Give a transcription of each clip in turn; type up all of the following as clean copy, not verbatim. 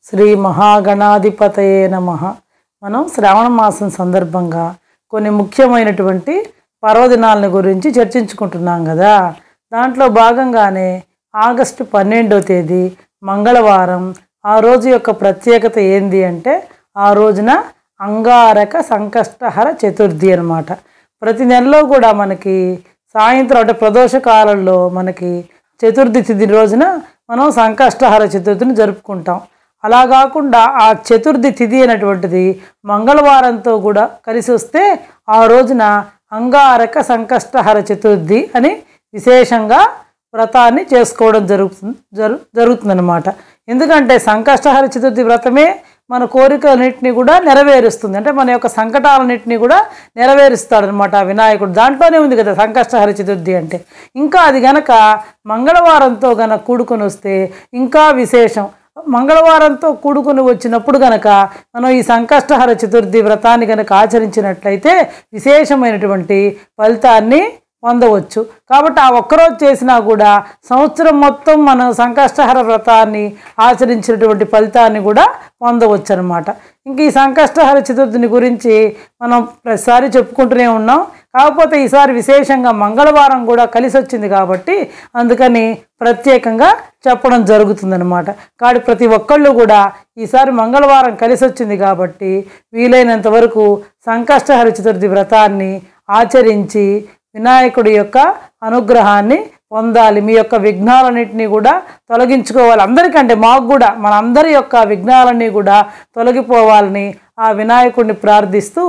శ్రీ మహాగణాధిపతయే నమః. మనం శ్రావణ మాసం సందర్భంగా కొన్ని ముఖ్యమైనటువంటి పర్వదినాలను గురించి చర్చించుకుంటున్నాం కదా. దాంట్లో భాగంగానే ఆగస్టు 12వ తేదీ మంగళవారం ఆ రోజు యొక్క ప్రత్యేకత ఏంది అంటే ఆ రోజున అంగారక సంకష్టహర చతుర్థి అన్నమాట. ప్రతి నెలలో కూడా మనకి సాయంత్రం అంటే ప్రదోష కాలంలో మనకి చతుర్థి తిథి రోజున మనం సంకష్టహర చతుర్థిని జరుపుకుంటాం. అలా కాకుండా ఆ చతుర్థి తిథి అనేటువంటిది మంగళవారంతో కూడా కలిసి వస్తే ఆ రోజున అంగారక సంకష్టహర చతుర్థి అని విశేషంగా వ్రతాన్ని చేసుకోవడం జరుగుతుందన్నమాట. ఎందుకంటే సంకష్టహర చతుర్థి వ్రతమే మన కోరికలన్నింటినీ కూడా నెరవేరుస్తుంది. అంటే మన యొక్క సంకటాలన్నింటినీ కూడా నెరవేరుస్తాడనమాట ఆ వినాయకుడు. దాంట్లోనే ఉంది కదా సంకష్టహర చతుర్థి అంటే. ఇంకా అది గనక మంగళవారంతో గనక కూడుకొని వస్తే ఇంకా విశేషం. మంగళవారంతో కూడుకొని వచ్చినప్పుడు గనక మనం ఈ సంకష్టహర చతుర్థి వ్రతాన్ని గనక ఆచరించినట్లయితే విశేషమైనటువంటి ఫలితాన్ని పొందవచ్చు. కాబట్టి ఆ ఒక్కరోజు చేసినా కూడా సంవత్సరం మొత్తం మనం సంకష్టహర వ్రతాన్ని ఆచరించినటువంటి ఫలితాన్ని కూడా పొందవచ్చు అనమాట. ఇంక ఈ సంకష్టహర చతుర్థిని గురించి మనం ప్రతిసారి చెప్పుకుంటూనే ఉన్నాం. కాకపోతే ఈసారి విశేషంగా మంగళవారం కూడా కలిసి వచ్చింది కాబట్టి అందుకని ప్రత్యేకంగా చెప్పడం జరుగుతుందన్నమాట. కాబట్టి ప్రతి ఒక్కళ్ళు కూడా ఈసారి మంగళవారం కలిసి వచ్చింది కాబట్టి వీలైనంత వరకు సంకష్టహర చతుర్థి వ్రతాన్ని ఆచరించి వినాయకుడి యొక్క అనుగ్రహాన్ని పొందాలి. మీ యొక్క విఘ్నాలన్నింటినీ కూడా తొలగించుకోవాలి. అందరికంటే మాకు కూడా మన అందరి యొక్క విఘ్నాలన్నీ కూడా తొలగిపోవాలని ఆ వినాయకుడిని ప్రార్థిస్తూ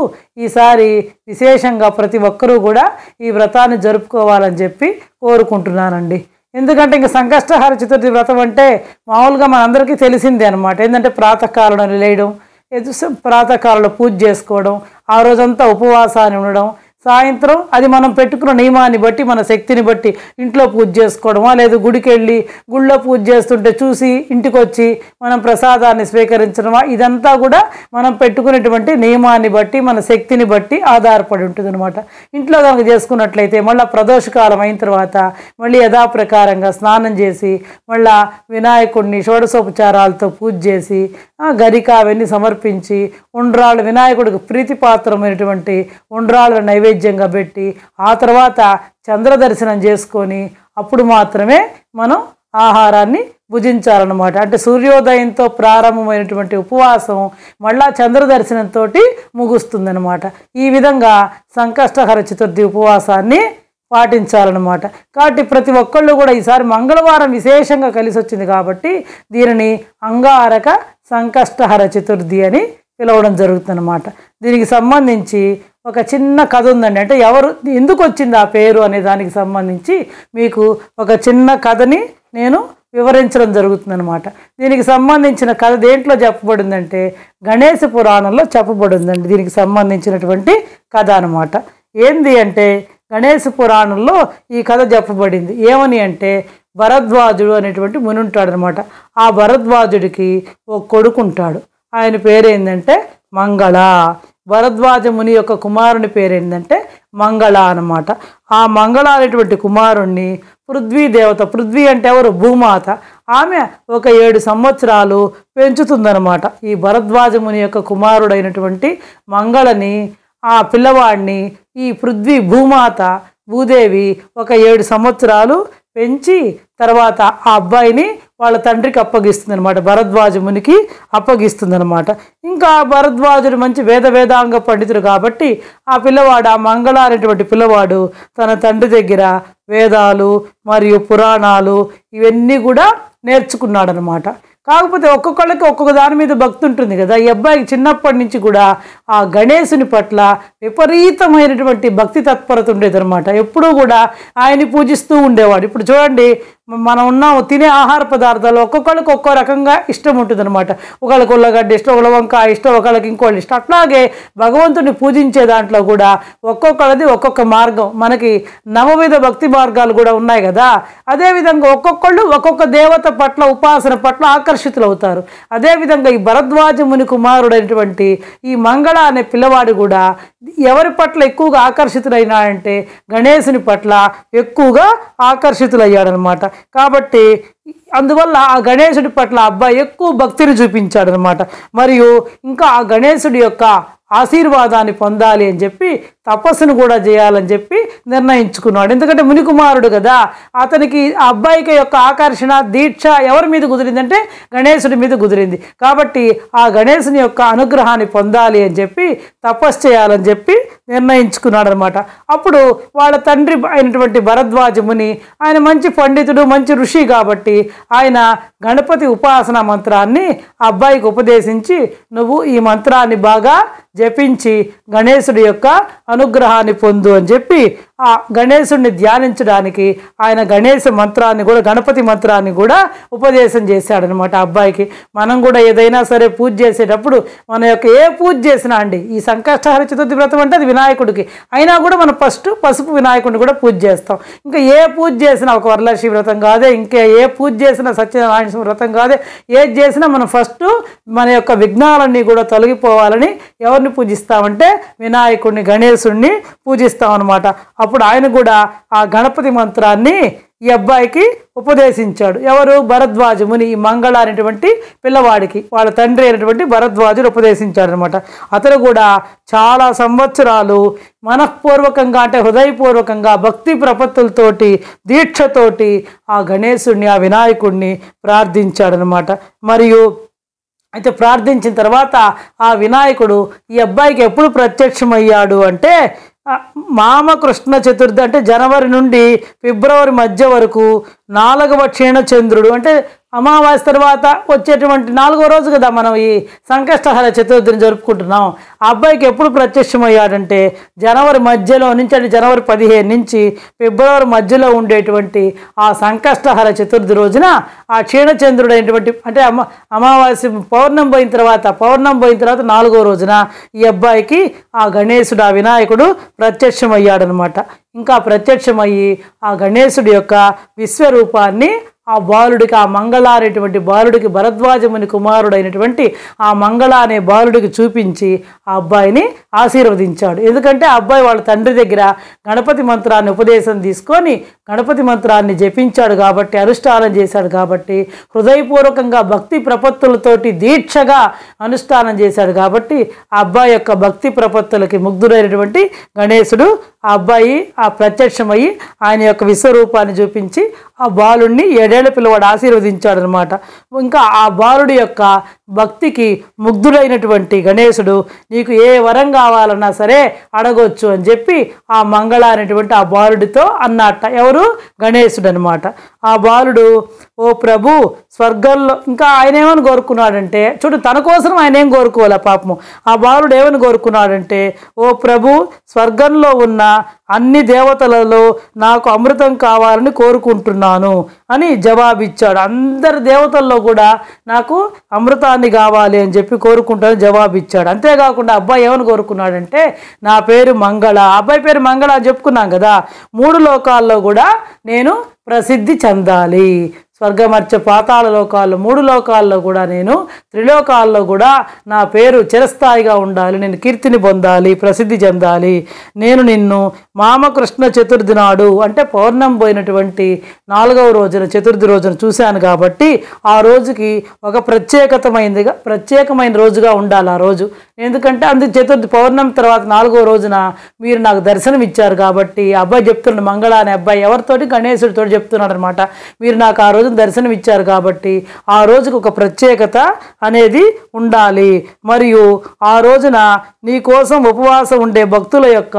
ఈసారి విశేషంగా ప్రతి ఒక్కరూ కూడా ఈ వ్రతాన్ని జరుపుకోవాలని చెప్పి కోరుకుంటున్నానండి. ఎందుకంటే ఇంకా సంకష్టహర చతుర్థి వ్రతం అంటే మామూలుగా మనందరికీ తెలిసిందే అనమాట. ఏంటంటే ప్రాతకాలంలో లేయడం, ప్రాతకాలంలో పూజ చేసుకోవడం, ఆ రోజంతా ఉపవాసాన్ని ఉండడం, సాయంత్రం అది మనం పెట్టుకున్న నియమాన్ని బట్టి మన శక్తిని బట్టి ఇంట్లో పూజ చేసుకోవడమా లేదు గుడికి వెళ్ళి గుళ్ళో పూజ చేస్తుంటే చూసి ఇంటికి వచ్చి మనం ప్రసాదాన్ని స్వీకరించడమా ఇదంతా కూడా మనం పెట్టుకునేటువంటి నియమాన్ని బట్టి మన శక్తిని బట్టి ఆధారపడి ఉంటుంది అనమాట. ఇంట్లో కనుక చేసుకున్నట్లయితే మళ్ళీ ప్రదోషకాలం అయిన తర్వాత మళ్ళీ యథాప్రకారంగా స్నానం చేసి మళ్ళీ వినాయకుడిని షోడశోపచారాలతో పూజ చేసి గరిక అవన్నీ సమర్పించి ఉండ్రాళ్ళు వినాయకుడికి ప్రీతిపాత్రమైనటువంటి ఉండ్రాళ్ళ నైవేద్యంగా పెట్టి ఆ తర్వాత చంద్ర దర్శనం చేసుకొని అప్పుడు మాత్రమే మనం ఆహారాన్ని భుజించాలన్నమాట. అంటే సూర్యోదయంతో ప్రారంభమైనటువంటి ఉపవాసం మళ్ళా చంద్ర దర్శనంతో ముగుస్తుందన్నమాట. ఈ విధంగా సంకష్టహర చతుర్థి ఉపవాసాన్ని పాటించాలన్నమాట. కాబట్టి ప్రతి ఒక్కళ్ళు కూడా ఈసారి మంగళవారం విశేషంగా కలిసి వచ్చింది కాబట్టి దీనిని అంగారక సంకష్టహర చతుర్థి అని పిలవడం జరుగుతుందన్నమాట. దీనికి సంబంధించి ఒక చిన్న కథ ఉందండి. అంటే ఎందుకు వచ్చింది ఆ పేరు అనే దానికి సంబంధించి మీకు ఒక చిన్న కథని నేను వివరించడం జరుగుతుందన్నమాట. దీనికి సంబంధించిన కథ దేంట్లో చెప్పబడిందంటే గణేశ పురాణంలో చెప్పబడిందండి. దీనికి సంబంధించినటువంటి కథ అనమాట. ఏంది అంటే గణేశ పురాణంలో ఈ కథ చెప్పబడింది. ఏమని అంటే భరద్వాజుడు అనేటువంటి ముని ఉంటాడు అనమాట. ఆ భరద్వాజుడికి ఒక కొడుకుంటాడు. ఆయన పేరేందంటే మంగళ. భరద్వాజ ముని యొక్క కుమారుని పేరేందంటే మంగళ అన్నమాట. ఆ మంగళ అనేటువంటి కుమారుణ్ణి పృథ్వీ దేవత, పృథ్వీ అంటే ఎవరు? భూమాత. ఆమె ఒక 7 సంవత్సరాలు పెంచుతుందన్నమాట. ఈ భరద్వాజ ముని యొక్క కుమారుడైనటువంటి మంగళని ఆ పిల్లవాడిని ఈ పృథ్వీ భూమాత భూదేవి ఒక 7 సంవత్సరాలు పెంచి తర్వాత ఆ అబ్బాయిని వాళ్ళ తండ్రికి అప్పగిస్తుంది అనమాట. భరద్వాజ మునికి అప్పగిస్తుంది అనమాట. ఇంకా భరద్వాజుడు మంచి వేదాంగ పండితుడు కాబట్టి ఆ పిల్లవాడు ఆ మంగళ అనేటువంటి పిల్లవాడు తన తండ్రి దగ్గర వేదాలు మరియు పురాణాలు ఇవన్నీ కూడా నేర్చుకున్నాడు అనమాట. కాకపోతే ఒక్కొక్కళ్ళకి ఒక్కొక్క దాని మీద భక్తి ఉంటుంది కదా. ఈ అబ్బాయికి చిన్నప్పటి నుంచి కూడా ఆ గణేశుని పట్ల విపరీతమైనటువంటి భక్తి తత్పరత ఉండేదన్నమాట. ఎప్పుడూ కూడా ఆయన్ని పూజిస్తూ ఉండేవాడు. ఇప్పుడు చూడండి మనం ఉన్నాము తినే ఆహార పదార్థాలు ఒక్కొక్కళ్ళకి ఒక్కో రకంగా ఇష్టం ఉంటుంది అనమాట. ఒకళ్ళకి ఉల్లగడ్డ ఇష్టం, ఉలవంకాయ ఇష్టం, ఒకళ్ళకి ఇంకోళ్ళు ఇష్టం. అట్లాగే భగవంతుని పూజించే దాంట్లో కూడా ఒక్కొక్కళ్ళది ఒక్కొక్క మార్గం. మనకి నవవిధ భక్తి మార్గాలు కూడా ఉన్నాయి కదా. అదేవిధంగా ఒక్కొక్కళ్ళు ఒక్కొక్క దేవత పట్ల ఉపాసన పట్ల ఆకర్షితులు అవుతారు. అదేవిధంగా ఈ భరద్వాజ ముని కుమారుడైనటువంటి ఈ మంగళ అనే పిల్లవాడు కూడా ఎవరి పట్ల ఎక్కువగా ఆకర్షితులైనాడంటే గణేశుని పట్ల ఎక్కువగా ఆకర్షితులయ్యాడనమాట. కాబట్టి అందువల్ల ఆ గణేశుడి పట్ల అబ్బాయి ఎక్కువ భక్తిని చూపించాడనమాట. మరియు ఇంకా ఆ గణేశుడి యొక్క ఆశీర్వాదాన్ని పొందాలి అని చెప్పి తపస్సును కూడా చేయాలని చెప్పి నిర్ణయించుకున్నాడు. ఎందుకంటే మునికుమారుడు కదా, అతనికి ఆ అబ్బాయికి యొక్క ఆకర్షణ దీక్ష ఎవరి మీద కుదిరిందంటే గణేశుడి మీద కుదిరింది. కాబట్టి ఆ గణేశుని యొక్క అనుగ్రహాన్ని పొందాలి అని చెప్పి తపస్సు చేయాలని చెప్పి నిర్ణయించుకున్నాడు అనమాట. అప్పుడు వాళ్ళ తండ్రి అయినటువంటి భరద్వాజ ముని, ఆయన మంచి పండితుడు, మంచి ఋషి కాబట్టి ఆయన గణపతి ఉపాసన మంత్రాన్ని ఆ అబ్బాయికి ఉపదేశించి, నువ్వు ఈ మంత్రాన్ని బాగా జపించి గణేశుడి యొక్క అనుగ్రహాన్ని పొందు అని చెప్పి ఆ గణేశుడిని ధ్యానించడానికి ఆయన గణేశ మంత్రాన్ని కూడా, గణపతి మంత్రాన్ని కూడా ఉపదేశం చేశాడనమాట అబ్బాయికి. మనం కూడా ఏదైనా సరే పూజ చేసేటప్పుడు మన యొక్క ఏ పూజ చేసినా అండి, ఈ సంకష్టహర చతుర్థి వ్రతం అంటే అది వినాయకుడికి, అయినా కూడా మనం ఫస్ట్ పసుపు వినాయకుడిని కూడా పూజ చేస్తాం. ఇంకా ఏ పూజ చేసినా, ఒక వరలక్ష్మి వ్రతం కాదే, ఇంకా ఏ పూజ చేసినా, సత్యనారాయణ వ్రతం కాదే, ఏది చేసినా మనం ఫస్ట్ మన యొక్క విఘ్నాలన్నీ కూడా తొలగిపోవాలని ఎవరిని పూజిస్తామంటే వినాయకుడిని, గణేశుడిని పూజిస్తాం అనమాట. అప్పుడు ఆయన కూడా ఆ గణపతి మంత్రాన్ని ఈ అబ్బాయికి ఉపదేశించాడు. ఎవరు? భరద్వాజ ముని. ఈ మంగళ అనేటువంటి పిల్లవాడికి వాళ్ళ తండ్రి అయినటువంటి భరద్వాజుడు ఉపదేశించాడు అనమాట. అతను కూడా చాలా సంవత్సరాలు మనఃపూర్వకంగా అంటే హృదయపూర్వకంగా భక్తి ప్రపత్తులతోటి దీక్షతోటి ఆ గణేశుడిని, ఆ వినాయకుడిని ప్రార్థించాడనమాట. మరియు అయితే ప్రార్థించిన తర్వాత ఆ వినాయకుడు ఈ అబ్బాయికి ఎప్పుడు ప్రత్యక్షమయ్యాడు అంటే మామకృష్ణ చతుర్థి అంటే జనవరి నుండి ఫిబ్రవరి మధ్య వరకు 4వ క్షీణచంద్రుడు అంటే అమావాస్య తర్వాత వచ్చేటువంటి 4వ రోజు కదా మనం ఈ సంకష్టహర చతుర్థిని జరుపుకుంటున్నాం. ఆ అబ్బాయికి ఎప్పుడు ప్రత్యక్షమయ్యాడంటే జనవరి మధ్యలో నుంచి, అంటే జనవరి 15 నుంచి ఫిబ్రవరి మధ్యలో ఉండేటువంటి ఆ సంకష్టహర చతుర్థి రోజున ఆ క్షీణచంద్రుడు అయినటువంటి అంటే అమావాస్య పౌర్ణమి పోయిన తర్వాత 4వ రోజున ఈ అబ్బాయికి ఆ గణేశుడు, ఆ వినాయకుడు ప్రత్యక్షమయ్యాడనమాట. ఇంకా ప్రత్యక్షమయ్యి ఆ గణేశుడి యొక్క విశ్వరూపాన్ని ఆ బాలుడికి, ఆ మంగళ అనేటువంటి బాలుడికి, భరద్వాజముని కుమారుడైనటువంటి ఆ మంగళ అనే బాలుడికి చూపించి ఆ అబ్బాయిని ఆశీర్వదించాడు. ఎందుకంటే ఆ అబ్బాయి వాళ్ళ తండ్రి దగ్గర గణపతి మంత్రాన్ని ఉపదేశం తీసుకొని గణపతి మంత్రాన్ని జపించాడు కాబట్టి, అనుష్ఠానం చేశాడు కాబట్టి, హృదయపూర్వకంగా భక్తి ప్రపత్తులతోటి దీక్షగా అనుష్ఠానం చేశాడు కాబట్టి ఆ అబ్బాయి యొక్క భక్తి ప్రపత్తులకి ముగ్ధుడైనటువంటి గణేశుడు ఆ అబ్బాయి ఆ ప్రత్యక్షమయ్యి ఆయన యొక్క విశ్వరూపాన్ని చూపించి ఆ బాలుడిని 7 ఏళ్ల పిల్లవాడు ఆశీర్వదించాడు అనమాట. ఇంకా ఆ బాలుడి యొక్క భక్తికి ముగ్ధుడైనటువంటి గణేశుడు నీకు ఏ వరం కావాలన్నా సరే అడగొచ్చు అని చెప్పి ఆ మంగళ అనేటువంటి ఆ బాలుడితో అన్నట్ట. ఎవరు? గణేశుడు అనమాట. ఆ బాలుడు, ఓ ప్రభు స్వర్గంలో, ఇంకా ఆయన ఏమని కోరుకున్నాడంటే, చూడు తన కోసం ఆయన ఏం కోరుకోవాలి పాపము. ఆ బాలుడు ఏమని కోరుకున్నాడంటే, ఓ ప్రభు స్వర్గంలో ఉన్న అన్ని దేవతలలో నాకు అమృతం కావాలని కోరుకుంటున్నాను అని జవాబిచ్చాడు. అందరి దేవతల్లో కూడా నాకు అమృతాన్ని కావాలి అని చెప్పి కోరుకుంటానని జవాబిచ్చాడు. అంతేకాకుండా అబ్బాయి ఏమని కోరుకున్నాడంటే, నా పేరు మంగళ, అబ్బాయి పేరు మంగళ అని చెప్పుకున్నాం కదా, 3 లోకాల్లో కూడా నేను ప్రసిద్ధి చెందాలి. స్వర్గమర్చ పాతాళ లోకాల్లో 3 లోకాల్లో కూడా నేను, త్రిలోకాల్లో కూడా నా పేరు చిరస్థాయిగా ఉండాలి, నేను కీర్తిని పొందాలి, ప్రసిద్ధి చెందాలి. నేను నిన్ను మామకృష్ణ చతుర్థి నాడు అంటే పౌర్ణమి పోయినటువంటి 4వ రోజున, చతుర్థి రోజున చూశాను కాబట్టి ఆ రోజుకి ఒక ప్రత్యేకమైన రోజుగా ఉండాలి ఆ రోజు. ఎందుకంటే అందుకు చతుర్థి పౌర్ణమి తర్వాత 4వ రోజున మీరు నాకు దర్శనం ఇచ్చారు కాబట్టి, అబ్బాయి చెప్తున్నాడు, మంగళ అనే అబ్బాయి ఎవరితోటి? గణేశుడితో చెప్తున్నాడు అనమాట. మీరు నాకు ఆ రోజు దర్శనం ఇచ్చారు కాబట్టి ఆ రోజుకు ఒక ప్రత్యేకత అనేది ఉండాలి. మరియు ఆ రోజున నీ కోసం ఉపవాసం ఉండే భక్తుల యొక్క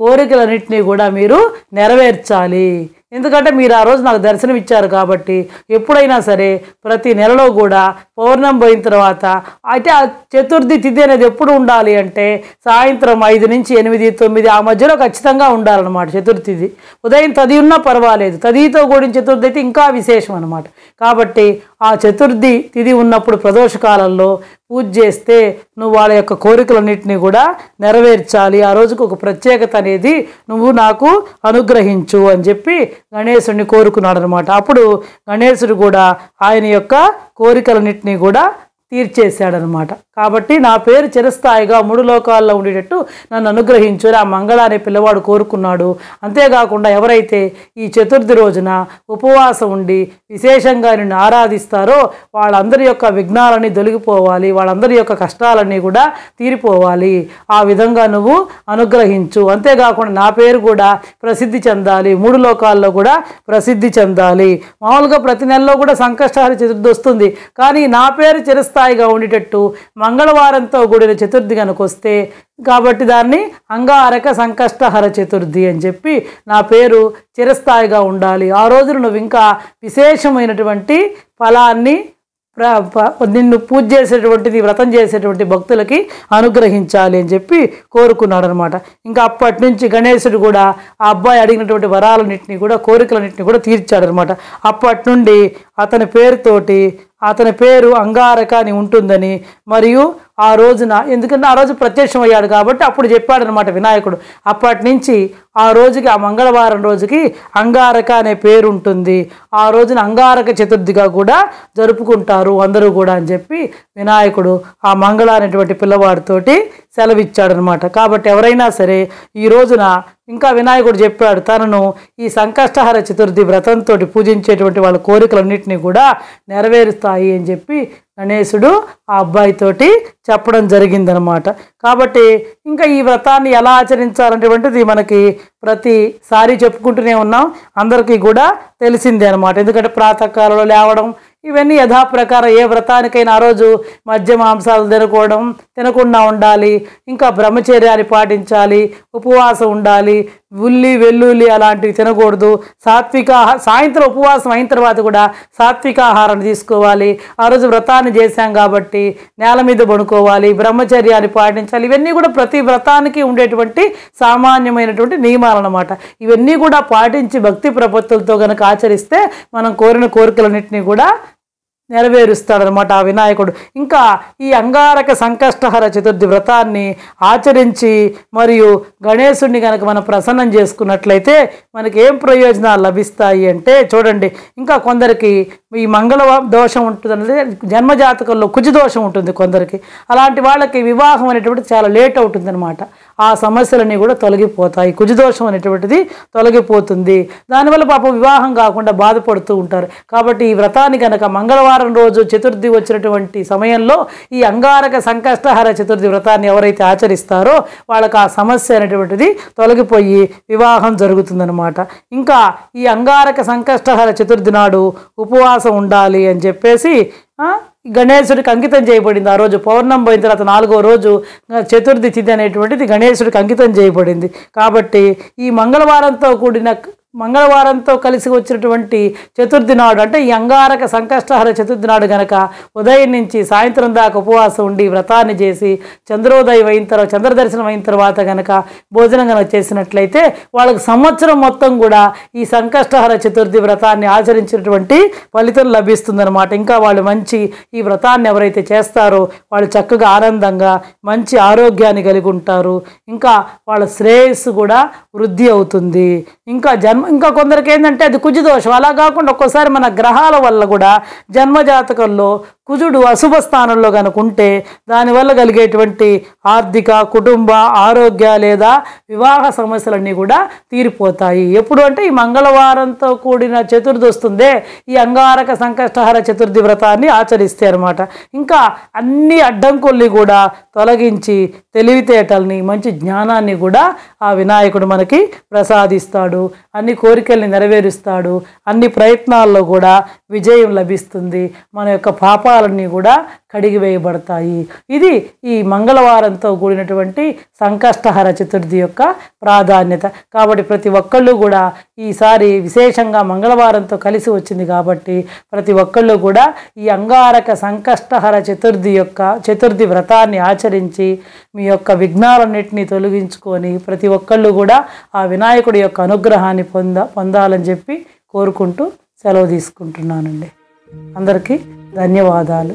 కోరికలన్నింటినీ కూడా మీరు నెరవేర్చాలి. ఎందుకంటే మీరు ఆ రోజు నాకు దర్శనం ఇచ్చారు కాబట్టి ఎప్పుడైనా సరే ప్రతి నెలలో కూడా పౌర్ణమి పోయిన తర్వాత, అయితే ఆ చతుర్థి తిథి అనేది ఎప్పుడు ఉండాలి అంటే సాయంత్రం 5 నుంచి 8, 9 ఆ మధ్యలో ఖచ్చితంగా ఉండాలన్నమాట చతుర్థి తిథి. ఉదయం తది ఉన్నా పర్వాలేదు, తదితో కూడిన చతుర్థి అయితే ఇంకా విశేషం అనమాట. కాబట్టి ఆ చతుర్థి తిథి ఉన్నప్పుడు ప్రదోషకాలంలో పూజ చేస్తే నువ్వు వాళ్ళ యొక్క కోరికలన్నింటినీ కూడా నెరవేర్చాలి. ఆ రోజుకు ఒక ప్రత్యేకత అనేది నువ్వు నాకు అనుగ్రహించు అని చెప్పి గణేశుడిని కోరుకున్నాడు అనమాట. అప్పుడు గణేశుడు కూడా ఆయన యొక్క కోరికలన్నింటినీ కూడా తీర్చేశాడనమాట. కాబట్టి నా పేరు చిరస్థాయిగా 3 లోకాల్లో ఉండేటట్టు నన్ను అనుగ్రహించు ఆ మంగళ అనే పిల్లవాడు కోరుకున్నాడు. అంతేకాకుండా ఎవరైతే ఈ చతుర్థి రోజున ఉపవాసం ఉండి విశేషంగా నిన్ను ఆరాధిస్తారో వాళ్ళందరి యొక్క విఘ్నాలన్నీ తొలగిపోవాలి, వాళ్ళందరి యొక్క కష్టాలన్నీ కూడా తీరిపోవాలి. ఆ విధంగా నువ్వు అనుగ్రహించు. అంతేకాకుండా నా పేరు కూడా ప్రసిద్ధి చెందాలి, 3 లోకాల్లో కూడా ప్రసిద్ధి చెందాలి. మామూలుగా ప్రతి నెలలో కూడా సంకష్టహర చతుర్థి వస్తుంది, కానీ నా పేరు చిరస్థాయిగా ఉండేటట్టు మంగళవారంతో కూడిన చతుర్థి కనుక వస్తే కాబట్టి దాన్ని అంగారక సంకష్టహర చతుర్థి అని చెప్పి నా పేరు చిరస్థాయిగా ఉండాలి. ఆ రోజున నువ్వు ఇంకా విశేషమైనటువంటి ఫలాన్ని నిన్ను పూజ చేసేటువంటిది వ్రతం చేసేటువంటి భక్తులకి అనుగ్రహించాలి అని చెప్పి కోరుకున్నాడు అనమాట. ఇంకా అప్పటి నుంచి గణేశుడు కూడా ఆ అబ్బాయి అడిగినటువంటి వరాలన్నింటినీ కూడా కోరికలన్నింటినీ కూడా తీర్చాడనమాట. అప్పటి నుండి అతని పేరుతోటి అతని పేరు అంగారక అని ఉంటుందని, మరియు ఆ రోజున ఎందుకంటే ఆ రోజు ప్రత్యక్షమయ్యాడు కాబట్టి అప్పుడు చెప్పాడనమాట వినాయకుడు. అప్పటి నుంచి ఆ రోజుకి ఆ మంగళవారం రోజుకి అంగారక అనే పేరు ఉంటుంది. ఆ రోజున అంగారక చతుర్థిగా కూడా జరుపుకుంటారు అందరూ కూడా అని చెప్పి వినాయకుడు ఆ మంగళ అనేటువంటి పిల్లవాడితోటి సెలవిచ్చాడనమాట. కాబట్టి ఎవరైనా సరే ఈ రోజున ఇంకా వినాయకుడు చెప్పాడు తనను ఈ సంకష్టహర చతుర్థి వ్రతంతో పూజించేటువంటి వాళ్ళ కోరికలన్నింటినీ కూడా నెరవేరుస్తాయి అని చెప్పి గణేశుడు ఆ అబ్బాయితోటి చెప్పడం జరిగిందనమాట. కాబట్టి ఇంకా ఈ వ్రతాన్ని ఎలా ఆచరించాలనేటువంటిది మనకి ప్రతిసారి చెప్పుకుంటూనే ఉన్నాం, అందరికీ కూడా తెలిసిందే అనమాట. ఎందుకంటే ప్రాతకాలంలో లేవడం ఇవన్నీ యథాప్రకారం ఏ వ్రతానికైనా ఆ రోజు మద్య మాంసాలు తినకుండా ఉండాలి, ఇంకా బ్రహ్మచర్యాన్ని పాటించాలి, ఉపవాసం ఉండాలి, ఉల్లి వెల్లుల్లి అలాంటివి తినకూడదు, సాయంత్రం ఉపవాసం అయిన తర్వాత కూడా సాత్విక ఆహారాన్ని తీసుకోవాలి. ఆ రోజు వ్రతాన్ని చేశాం కాబట్టి నేల మీద పడుకోవాలి, బ్రహ్మచర్యాన్ని పాటించాలి. ఇవన్నీ కూడా ప్రతి వ్రతానికి ఉండేటువంటి సామాన్యమైనటువంటి నియమాలు అన్నమాట. ఇవన్నీ కూడా పాటించి భక్తి ప్రపత్తులతో కనుక ఆచరిస్తే మనం కోరిన కోరికలన్నింటినీ కూడా నెరవేరుస్తాడనమాట ఆ వినాయకుడు. ఇంకా ఈ అంగారక సంకష్టహర చతుర్థి వ్రతాన్ని ఆచరించి మరియు గణేశుడిని కనుక మనం ప్రసన్నం చేసుకున్నట్లయితే మనకి ఏం ప్రయోజనాలు లభిస్తాయి అంటే చూడండి, ఇంకా కొందరికి ఈ మంగళ దోషం ఉంటుంది, జన్మజాతకంలో కుజ దోషం ఉంటుంది కొందరికి. అలాంటి వాళ్ళకి వివాహం అనేటువంటిది చాలా లేట్ అవుతుందన్నమాట. ఆ సమస్యలన్నీ కూడా తొలగిపోతాయి, కుజదోషం అనేటువంటిది తొలగిపోతుంది. దానివల్ల పాపం వివాహం కాకుండా బాధపడుతూ ఉంటారు. కాబట్టి ఈ వ్రతాన్ని కనుక మంగళవారం రోజు చతుర్థి వచ్చినటువంటి సమయంలో ఈ అంగారక సంకష్టహర చతుర్థి వ్రతాన్ని ఎవరైతే ఆచరిస్తారో వాళ్ళకి ఆ సమస్య అనేటువంటిది తొలగిపోయి వివాహం జరుగుతుందన్నమాట. ఇంకా ఈ అంగారక సంకష్టహర చతుర్థి నాడు ఉపవాసం ఉండాలి అని చెప్పేసి గణేశుడికి అంకితం చేయబడింది. ఆ రోజు పౌర్ణమి పోయిన తర్వాత 4వ రోజు చతుర్థి తిథి అనేటువంటిది గణేశుడికి అంకితం చేయబడింది. కాబట్టి ఈ మంగళవారంతో కలిసి వచ్చినటువంటి చతుర్థి నాడు అంటే ఈ అంగారక సంకష్టహర చతుర్థి నాడు గనక ఉదయం నుంచి సాయంత్రం దాకా ఉపవాసం ఉండి వ్రతాన్ని చేసి చంద్రోదయం అయిన తర్వాత చంద్రదర్శనం అయిన తర్వాత కనుక భోజనం కనుక చేసినట్లయితే వాళ్ళకి సంవత్సరం మొత్తం కూడా ఈ సంకష్టహర చతుర్థి వ్రతాన్ని ఆచరించినటువంటి ఫలితం లభిస్తుందన్నమాట. ఇంకా వాళ్ళు మంచి ఈ వ్రతాన్ని ఎవరైతే చేస్తారో వాళ్ళు చక్కగా ఆనందంగా మంచి ఆరోగ్యాన్ని కలిగి ఉంటారు. ఇంకా వాళ్ళ శ్రేయస్సు కూడా వృద్ధి అవుతుంది. ఇంకా కొందరికి ఏంటంటే అది కుజదోషం. అలా కాకుండా ఒక్కోసారి మన గ్రహాల వల్ల కూడా జన్మజాతకంలో కుజుడు అశుభ స్థానంలో కనుక ఉంటే దానివల్ల కలిగేటువంటి ఆర్థిక కుటుంబ ఆరోగ్య లేదా వివాహ సమస్యలన్నీ కూడా తీరిపోతాయి. ఎప్పుడు అంటే ఈ మంగళవారంతో కూడిన చతుర్థి వస్తుందే ఈ అంగారక సంకష్టహర చతుర్థి వ్రతాన్ని ఆచరిస్తే అనమాట. ఇంకా అన్ని అడ్డంకుల్ని కూడా తొలగించి తెలివితేటల్ని మంచి జ్ఞానాన్ని కూడా ఆ వినాయకుడు మనకి ప్రసాదిస్తాడు. అన్ని కోరికల్ని నెరవేరుస్తాడు. అన్ని ప్రయత్నాల్లో కూడా విజయం లభిస్తుంది. మన యొక్క పాపాలన్నీ కూడా కడిగివేయబడతాయి. ఇది ఈ మంగళవారంతో కూడినటువంటి సంకష్టహర చతుర్థి యొక్క ప్రాధాన్యత. కాబట్టి ప్రతి ఒక్కళ్ళు కూడా ఈసారి విశేషంగా మంగళవారంతో కలిసి వచ్చింది కాబట్టి ప్రతి ఒక్కళ్ళు కూడా ఈ అంగారక సంకష్టహర చతుర్థి వ్రతాన్ని ఆచరించి మీ యొక్క విఘ్నాలన్నింటినీ తొలగించుకొని ప్రతి ఒక్కళ్ళు కూడా ఆ వినాయకుడి యొక్క అనుగ్రహాన్ని పొందాలని చెప్పి కోరుకుంటూ సెలవు తీసుకుంటున్నానండి. అందరికీ ధన్యవాదాలు.